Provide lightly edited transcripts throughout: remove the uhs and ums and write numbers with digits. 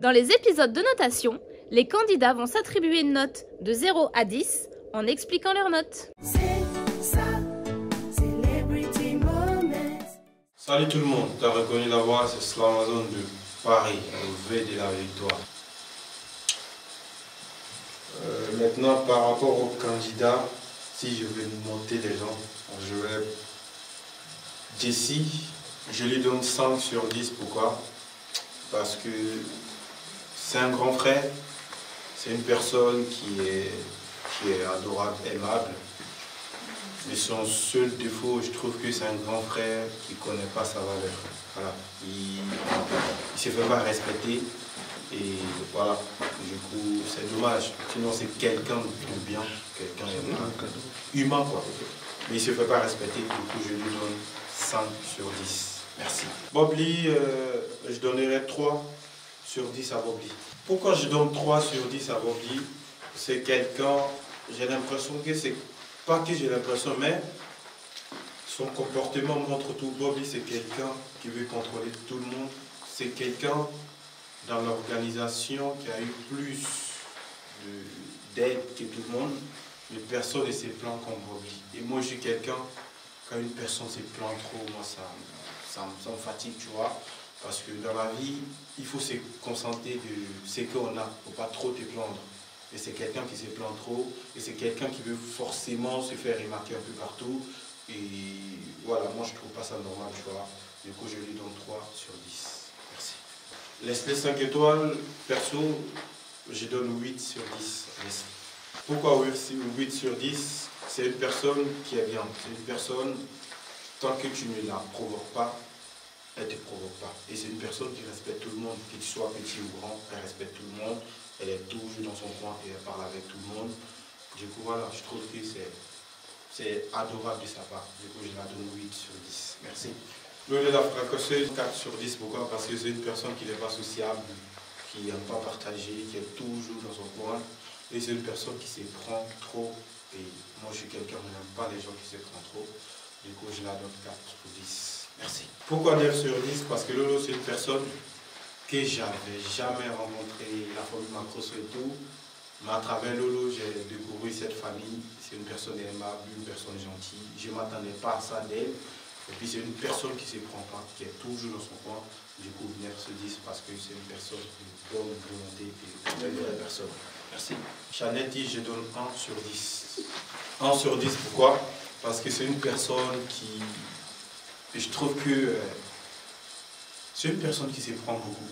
Dans les épisodes de notation, les candidats vont s'attribuer une note de 0 à 10 en expliquant leur note. Salut tout le monde, tu as reconnu la voix, c'est Slamazon de Paris, au V de la victoire. Maintenant, par rapport aux candidats, si je vais monter les gens, je vais... Jessie, je lui donne 5 sur 10, pourquoi? Parce que c'est un grand frère, c'est une personne qui est adorable, aimable. Mais son seul défaut, je trouve que c'est un grand frère qui ne connaît pas sa valeur. Voilà. Il ne se fait pas respecter. Et voilà, du coup, c'est dommage. Sinon, c'est quelqu'un de bien, quelqu'un humain, quoi. Mais il ne se fait pas respecter, du coup, je lui donne 5 sur 10. Merci. Bob Lee, je donnerai 3 sur 10 à Bob Lee. Pourquoi je donne 3 sur 10 à Bob Lee? C'est quelqu'un, j'ai l'impression que c'est... Pas que j'ai l'impression, mais son comportement montre tout. Bob Lee, c'est quelqu'un qui veut contrôler tout le monde. C'est quelqu'un dans l'organisation qui a eu plus d'aide que tout le monde, mais personne ne se plaint comme Bob Lee. Et moi, je suis quelqu'un, quand une personne se plaint trop, moi, ça me fatigue, tu vois. Parce que dans la vie, il faut se concentrer de ce qu'on a. Il ne faut pas trop te plaindre. Et c'est quelqu'un qui se plaint trop, et c'est quelqu'un qui veut forcément se faire remarquer un peu partout. Et voilà, moi je trouve pas ça normal, tu vois. Du coup, je lui donne 3 sur 10. Merci. Les 5 étoiles, perso, je donne 8 sur 10. Merci. Pourquoi 8 sur 10? C'est une personne qui est bien. C'est une personne, tant que tu ne la provoques pas, elle ne te provoque pas. Et c'est une personne qui respecte tout le monde, que tu sois petit ou grand, elle respecte tout le monde. Elle est toujours dans son coin et elle parle avec tout le monde. Du coup, voilà, je trouve que c'est adorable de sa part. Du coup, je la donne 8 sur 10. Merci. Le de la fracasseuse, 4 sur 10. Pourquoi? Parce que c'est une personne qui n'est pas sociable, qui n'aime pas partager, qui est toujours dans son coin. Et c'est une personne qui se prend trop. Et moi, je suis quelqu'un qui n'aime pas les gens qui se prennent trop. Du coup, je la donne 4 sur 10. Merci. Pourquoi 9 sur 10? Parce que Lolo, c'est une personne que j'avais jamais rencontré, la famille Macrosso et tout. Mais à travers Lolo, j'ai découvert cette famille. C'est une personne aimable, une personne gentille. Je ne m'attendais pas à ça d'elle. Et puis c'est une personne qui ne se prend pas, qui est toujours dans son coin. Du coup, 9 sur 10 parce que c'est une personne de bonne volonté et une vraie personne. Merci. Chanetti, je donne 1 sur 10. 1 sur 10, pourquoi? Parce que c'est une personne qui... Je trouve que... c'est une personne qui se prend beaucoup,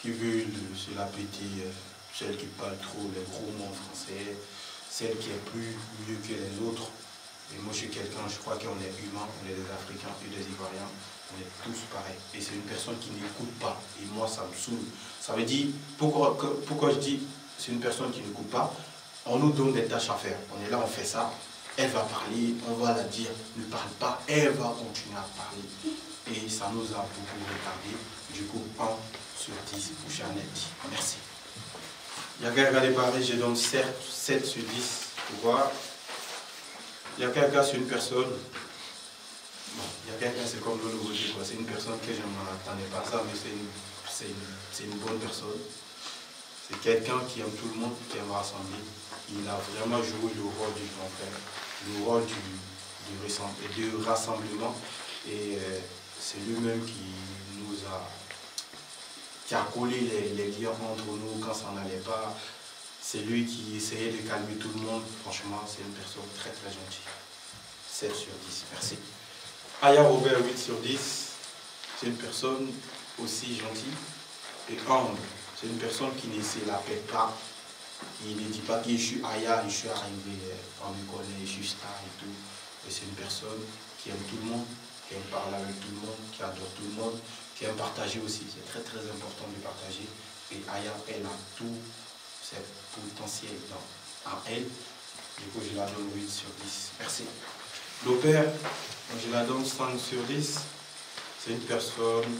qui veut se la péter, celle qui parle trop les gros mots en français, celle qui est plus mieux que les autres. Et moi, je suis quelqu'un, je crois qu'on est humain, on est des Africains et des Ivoiriens, on est tous pareils. Et c'est une personne qui n'écoute pas. Et moi, ça me saoule. Ça veut dire, pourquoi je dis c'est une personne qui n'écoute pas? On nous donne des tâches à faire. On est là, on fait ça. Elle va parler, on va la dire, ne parle pas, elle va continuer à parler. Et ça nous a beaucoup retardé. Du coup, 1 sur 10 pour Chanetti. Merci. Yaka de Paris, je donne 7 sur 10. Pourquoi? Yaka, c'est une personne. Bon, Yaka, c'est comme le nouveau type. C'est une personne que je ne m'attendais pas à ça, mais c'est une bonne personne. C'est quelqu'un qui aime tout le monde, qui aime rassembler. Il a vraiment joué le rôle du grand frère, le rôle du rassemblement. Et c'est lui-même qui a collé les liens entre nous quand ça n'allait pas. C'est lui qui essayait de calmer tout le monde. Franchement, c'est une personne très très gentille. 7 sur 10, merci. Aya Robert, 8 sur 10. C'est une personne aussi gentille et humble. C'est une personne qui ne se la pète pas. Il ne dit pas que je suis Aya, je suis arrivé, on me connaît, je suis star et tout. Et c'est une personne qui aime tout le monde, qui aime parler avec tout le monde, qui adore tout le monde, qui aime partager aussi. C'est très très important de partager. Et Aya, elle a tout ses potentiels en elle. Du coup, je la donne 8 sur 10. Merci. L'opère, je la donne 5 sur 10. C'est une personne,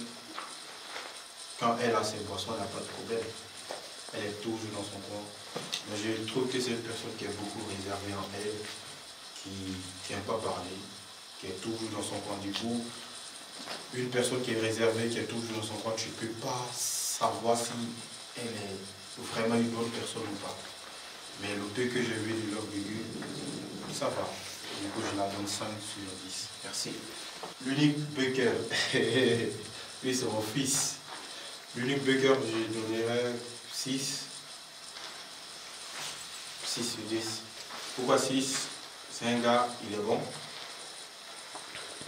quand elle a ses boissons, elle n'a pas de problème. Elle est toujours dans son coin. Mais je trouve que c'est une personne qui est beaucoup réservée en elle, qui n'aime pas parler, qui est toujours dans son coin. Du coup, une personne qui est réservée, qui est toujours dans son coin, tu ne peux pas savoir si elle est vraiment une bonne personne ou pas. Mais le peu que j'ai vu de Love Bugu, ça va. Du coup, je la donne 5 sur 10. Merci. L'unique Bucker, lui c'est mon fils. L'unique Bucker, je donnerais 6. 6 sur 10. Pourquoi 6? C'est un gars, il est bon.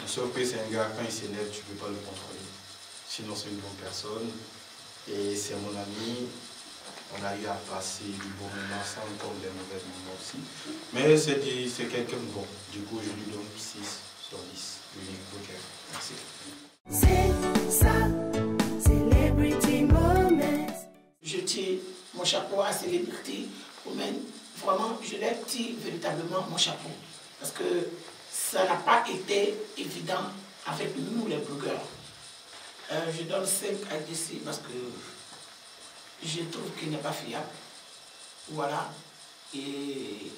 Sauf que c'est un gars, quand il s'élève, tu ne peux pas le contrôler. Sinon, c'est une bonne personne. Et c'est mon ami. On a eu à passer du bon moment ensemble, comme des mauvais moments aussi. Mais c'est quelqu'un de bon. Du coup, je lui donne 6 sur 10. L'unique Bucker. Merci. C'est ça, Celebrity Moments. Je tire mon chapeau à Celebrity Women. Vraiment, je leur tire véritablement mon chapeau. Parce que ça n'a pas été évident avec nous, les blogueurs. Je donne 5 à DC parce que je trouve qu'il n'est pas fiable. Voilà. Et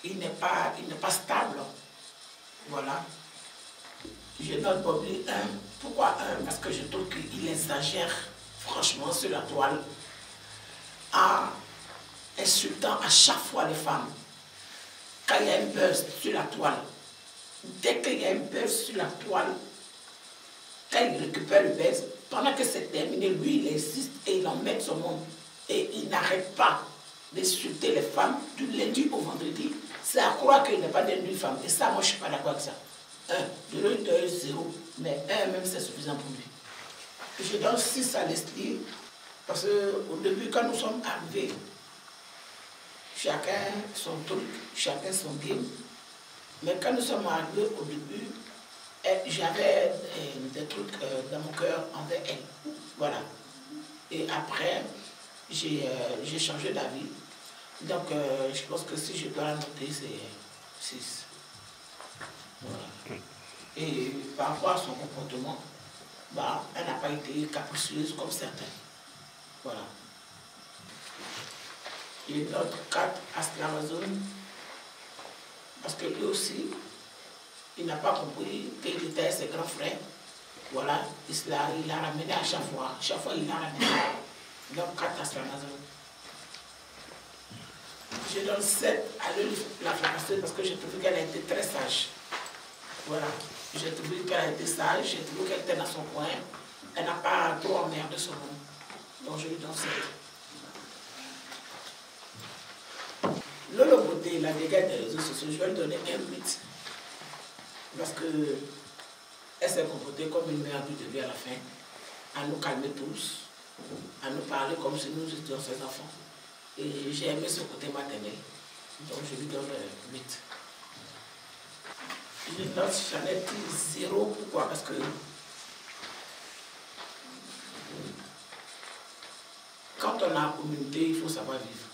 il n'est pas stable. Voilà. Je donne Bobby 1. Pourquoi 1? Parce que je trouve qu'il exagère franchement sur la toile, en insultant à chaque fois les femmes. Quand il y a un buzz sur la toile, dès qu'il y a un buzz sur la toile, quand il récupère le buzz, pendant que c'est terminé, lui il insiste et il en met son monde. Et il n'arrête pas d'insulter les femmes du lundi au vendredi. C'est à croire qu'il n'est pas d'une femme. Et ça, moi je ne suis pas d'accord avec ça. 1, je lui donne 0, mais 1 même c'est suffisant pour lui. Je donne 6 à Leslie, parce qu'au début, quand nous sommes arrivés, chacun son truc, chacun son game. Mais quand nous sommes arrivés au début, j'avais des trucs dans mon cœur envers elle. Voilà. Et après, j'ai changé d'avis. Donc, je pense que si je dois la noter, c'est 6. Voilà. Et par rapport à son comportement, bah, elle n'a pas été capricieuse comme certains. Voilà. Et notre 4 à Amazon, parce que lui aussi, il n'a pas compris qu'il était ses grands frères. Voilà, il l'a ramené à chaque fois. Chaque fois, il l'a ramené. Donc 4 à Amazon. Je donne 7 à la fracasseuse parce que j'ai trouvé qu'elle a été très sage. Voilà. J'ai trouvé qu'elle a été sage, j'ai trouvé qu'elle était dans son coin. Elle n'a pas trop emmerdé son monde. Donc je lui donne 7. Lolo Beauté, la dégâts des réseaux sociaux, je vais lui donner un 8. Parce qu'elle s'est comportée comme une mère de vie à la fin, à nous calmer tous, à nous parler comme si nous étions ses enfants. Et j'ai aimé ce côté maternel. Donc je lui donne 8. Je note Chanel 0. Pourquoi? Parce que quand on a une communauté, il faut savoir vivre.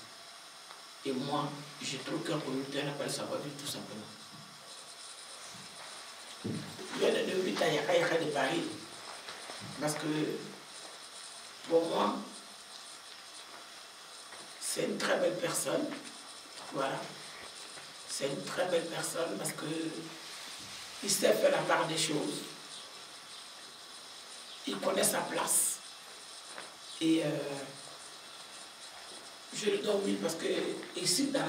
Et moi, je trouve qu'en communauté, on n'a pas le savoir vivre tout simplement. Je vais donner 8 à Yaka Yaka de Paris. Parce que pour moi, c'est une très belle personne. Voilà. C'est une très belle personne parce que il sait faire la part des choses. Il connaît sa place. Et je lui donne 8 parce que ici, dans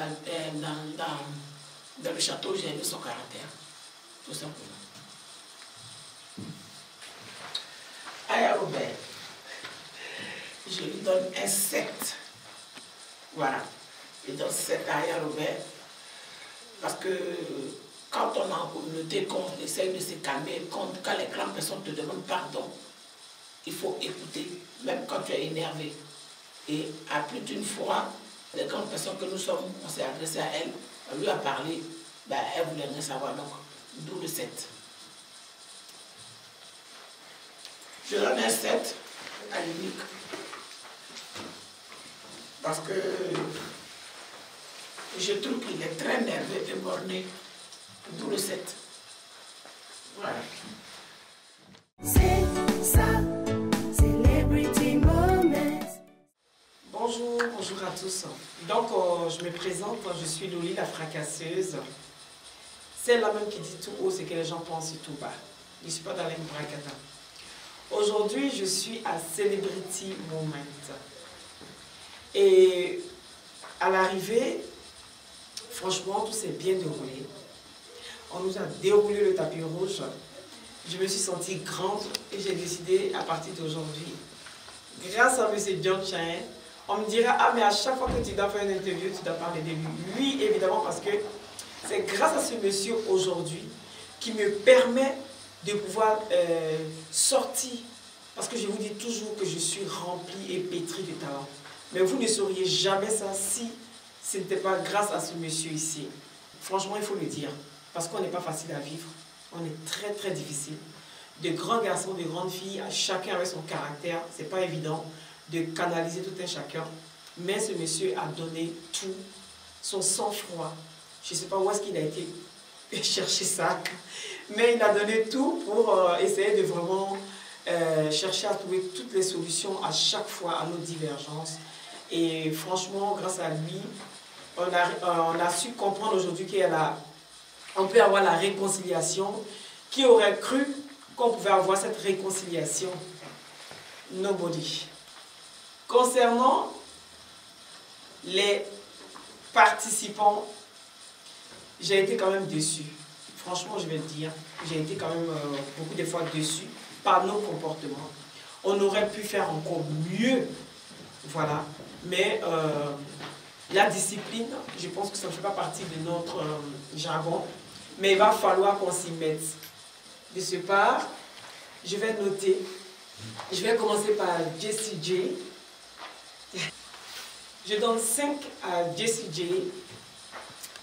le château, j'ai aimé son caractère. Tout simplement. Aya Robert, je lui donne un 7. Voilà. Je donne 7 à Aya Robert parce que quand on est en communauté, quand on essaye de se calmer, quand les grandes personnes te demandent pardon, il faut écouter, même quand tu es énervé. Et à plus d'une fois, les grandes personnes que nous sommes, on s'est adressé à elle, on lui a parlé, ben, elle voulait rien savoir, donc d'où le 7. Je donne un 7 à l'unique. Parce que je trouve qu'il est très nerveux et borné. D'où le 7. Voilà. C'est ça, Celebrity Moments. Bonjour à tous. Donc, je me présente, je suis Loli, la fracasseuse. C'est la même qui dit tout haut ce que les gens pensent tout bas. Je ne suis pas dans les bracata. Aujourd'hui, je suis à Celebrity Moment. Et à l'arrivée, franchement, tout s'est bien déroulé. On nous a déroulé le tapis rouge. Je me suis sentie grande et j'ai décidé à partir d'aujourd'hui, grâce à M. John Chain, on me dira, ah mais à chaque fois que tu dois faire une interview, tu dois parler de lui. Oui, évidemment, parce que c'est grâce à ce monsieur aujourd'hui qui me permet de pouvoir sortir. Parce que je vous dis toujours que je suis remplie et pétrie de talent. Mais vous ne sauriez jamais ça si ce n'était pas grâce à ce monsieur ici. Franchement, il faut le dire. Parce qu'on n'est pas facile à vivre. On est très très difficile. De grands garçons, de grandes filles, chacun avec son caractère. C'est pas évident de canaliser tout un chacun. Mais ce monsieur a donné tout, son sang-froid. Je ne sais pas où est-ce qu'il a été chercher ça. Mais il a donné tout pour essayer de vraiment chercher à trouver toutes les solutions à chaque fois à nos divergences. Et franchement, grâce à lui, on a su comprendre aujourd'hui qu'on peut avoir la réconciliation. Qui aurait cru qu'on pouvait avoir cette réconciliation? Nobody. Concernant les participants, j'ai été quand même déçue. Franchement, je vais le dire, j'ai été quand même beaucoup de fois déçue par nos comportements. On aurait pu faire encore mieux, voilà. Mais la discipline, je pense que ça ne fait pas partie de notre jargon, mais il va falloir qu'on s'y mette. De ce part, je vais noter, je vais commencer par Jessie J. Je donne 5 à Jessie J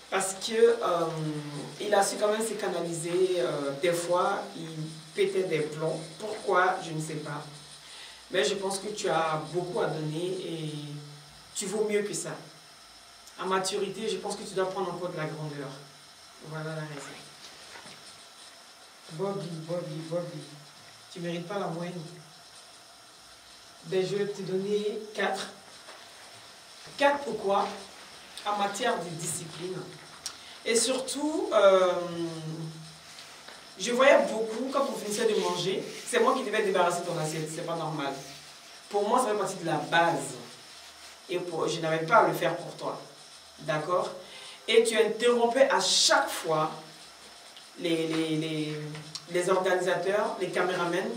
parce qu'il a su quand même se canaliser. Des fois, il pétait des plombs. Pourquoi? Je ne sais pas. Mais je pense que tu as beaucoup à donner et tu vaux mieux que ça. En maturité, je pense que tu dois prendre encore de la grandeur. Voilà la raison. Bobby. Tu ne mérites pas la moyenne. Ben, je vais te donner 4. 4 pourquoi? En matière de discipline. Et surtout, je voyais beaucoup, quand on finissait de manger, c'est moi qui devais débarrasser ton assiette, c'est pas normal. Pour moi, ça fait partie de la base. Et je n'avais pas à le faire pour toi. D'accord? Et tu interrompais à chaque fois les organisateurs, les caméramans,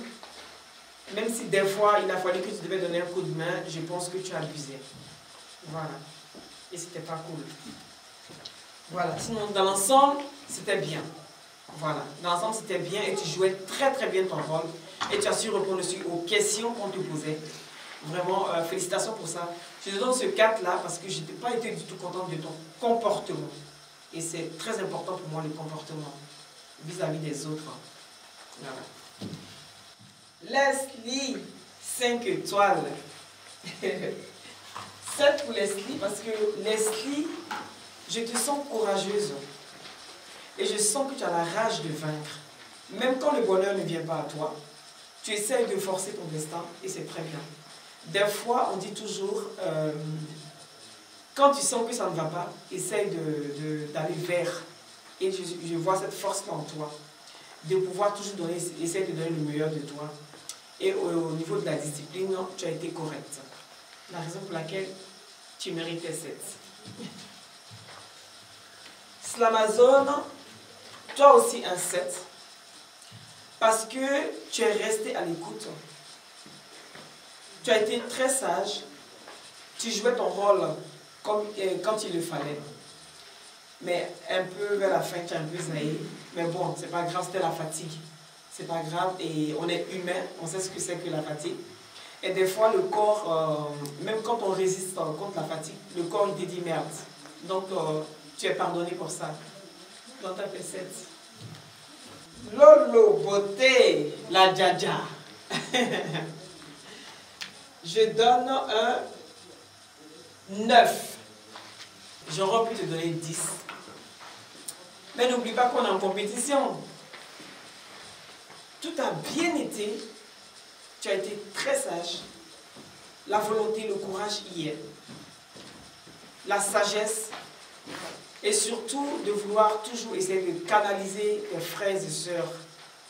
même si des fois il a fallu que tu devais donner un coup de main, je pense que tu as abusé. Voilà. Et c'était pas cool. Voilà. Sinon, dans l'ensemble, c'était bien. Voilà. Dans l'ensemble, c'était bien et tu jouais très très bien ton rôle. Et tu as su répondre aussi aux questions qu'on te posait. Vraiment, félicitations pour ça. Je te donne ce 4-là parce que je n'ai pas été du tout contente de ton comportement. Et c'est très important pour moi, le comportement vis-à-vis des autres. Voilà. Leslie, 5 étoiles. 7 pour Leslie parce que Leslie, je te sens courageuse. Et je sens que tu as la rage de vaincre. Même quand le bonheur ne vient pas à toi, tu essaies de forcer ton destin et c'est très bien. Des fois, on dit toujours, quand tu sens que ça ne va pas, essaye d'aller vers. Et je vois cette force-là en toi, de pouvoir toujours donner, essayer de donner le meilleur de toi. Et au niveau de la discipline, tu as été correcte. La raison pour laquelle tu méritais 7. Slamazone, toi aussi un 7. Parce que tu es resté à l'écoute. Tu as été très sage. Tu jouais ton rôle comme, quand il le fallait. Mais un peu vers la fin, tu es un peu zaï. Mais bon, c'est pas grave, c'était la fatigue. C'est pas grave et on est humain, on sait ce que c'est que la fatigue. Et des fois, le corps, même quand on résiste contre la fatigue, le corps il te dit merde. Donc, tu es pardonné pour ça. Donc, tu as fait 7. Lolo, beauté, la djadja. Je donne un 9. J'aurais pu te donner 10. Mais n'oublie pas qu'on est en compétition. Tout a bien été. Tu as été très sage. La volonté, le courage y est. La sagesse. Et surtout de vouloir toujours essayer de canaliser tes frères et sœurs.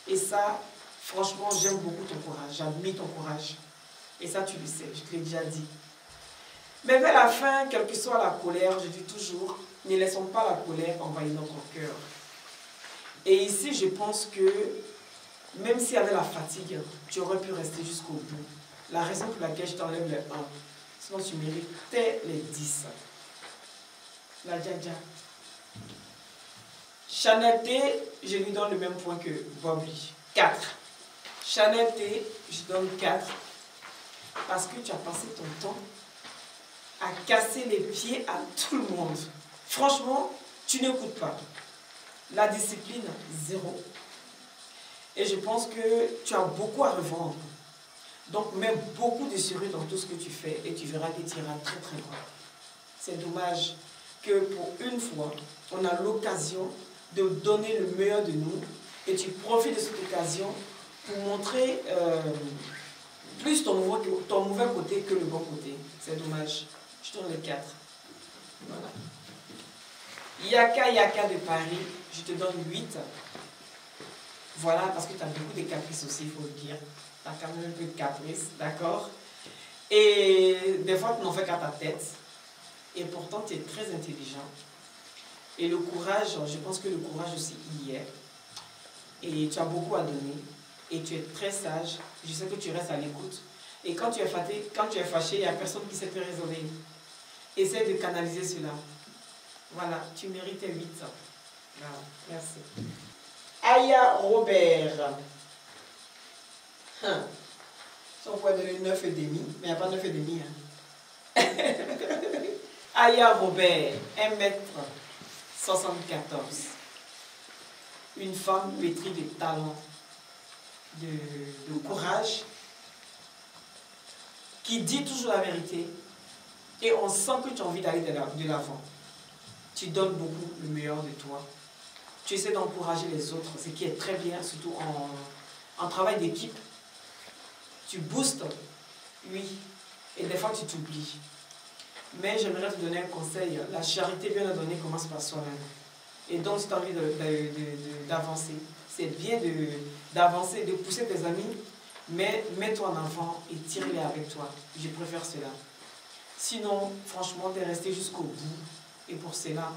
Et ça, Franchement, j'aime beaucoup ton courage, j'admire ton courage. Et ça, tu le sais, je te l'ai déjà dit. Mais vers la fin, quelle que soit la colère, je dis toujours, ne laissons pas la colère envahir notre cœur. Et ici, je pense que, même s'il y avait la fatigue, tu aurais pu rester jusqu'au bout. La raison pour laquelle je t'enlève les 1, sinon tu méritais les 10. La Dja. Chanel T, je lui donne le même point que Bobby. 4. Chanel T, je donne 4. Parce que tu as passé ton temps à casser les pieds à tout le monde. Franchement, tu n'écoutes pas. La discipline, 0. Et je pense que tu as beaucoup à revendre. Donc, mets beaucoup de sérieux dans tout ce que tu fais et tu verras que tu iras très très loin. C'est dommage que pour une fois, on a l'occasion de donner le meilleur de nous et tu profites de cette occasion pour montrer plus ton mauvais côté que le bon côté. C'est dommage. Je tourne le 4. Voilà. Yaka de Paris, je te donne 8. Voilà, parce que tu as beaucoup de caprices aussi, il faut le dire. Tu as quand même un peu de caprices, d'accord? Et des fois, tu n'en fais qu'à ta tête. Et pourtant, tu es très intelligent. Et le courage, je pense que le courage aussi y est. Et tu as beaucoup à donner. Et tu es très sage. Je sais que tu restes à l'écoute. Et quand tu es fâché, il n'y a personne qui sait te résoudre. Essaie de canaliser cela. Voilà, tu mérites 8. Voilà, merci. Aya Robert. Ça, on pourrait donner 9,5, mais il n'y a pas 9,5. Aya Robert, 1m74. Une femme pétrie de talent, de courage, qui dit toujours la vérité. Et on sent que tu as envie d'aller de l'avant. Tu donnes beaucoup le meilleur de toi. Tu essaies d'encourager les autres, ce qui est très bien, surtout en travail d'équipe. Tu boostes, oui, et des fois tu t'oublies. Mais j'aimerais te donner un conseil. La charité bien à donner commence par soi-même. Et donc, si tu as envie d'avancer, c'est bien d'avancer, de pousser tes amis, mais mets-toi en avant et tire-les avec toi. Je préfère cela. Sinon, franchement, tu es resté jusqu'au bout. Et pour cela,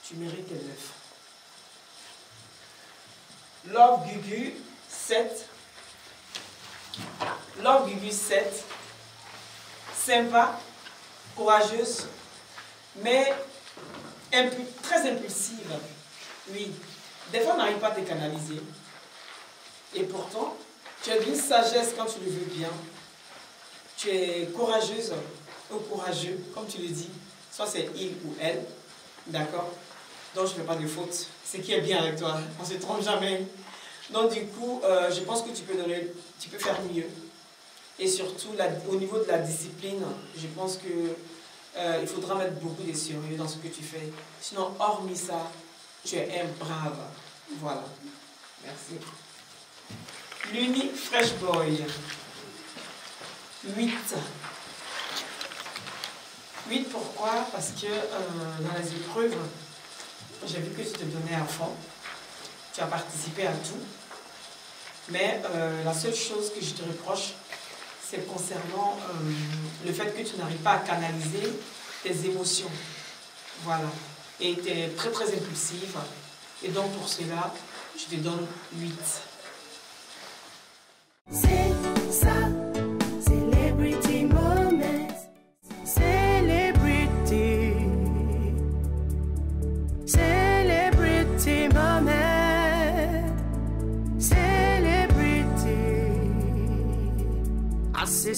tu mérites tes 9. Love Gugu, 7. Love Gugu, 7. Sympa, courageuse, mais très impulsive. Oui, des fois, on n'arrive pas à te canaliser. Et pourtant, tu as d'une sagesse quand tu le veux bien. Tu es courageuse ou courageux, comme tu le dis. Soit c'est il ou elle, d'accord? Donc je ne fais pas de faute. Ce qui est bien avec toi, on ne se trompe jamais. Donc du coup, je pense que tu peux faire mieux. Et surtout, au niveau de la discipline, je pense que il faudra mettre beaucoup de sérieux dans ce que tu fais. Sinon, hormis ça, tu es un brave. Voilà. Merci. Luni Fresh Boy. 8. 8, pourquoi? Parce que dans les épreuves, j'ai vu que tu te donnais à fond. Tu as participé à tout. Mais la seule chose que je te reproche, c'est concernant le fait que tu n'arrives pas à canaliser tes émotions. Voilà. Et tu es très très impulsive. Et donc pour cela, je te donne 8. C'est ça, Celebrity Moments. Celebrity. Celebrity Moments. Celebrity. I say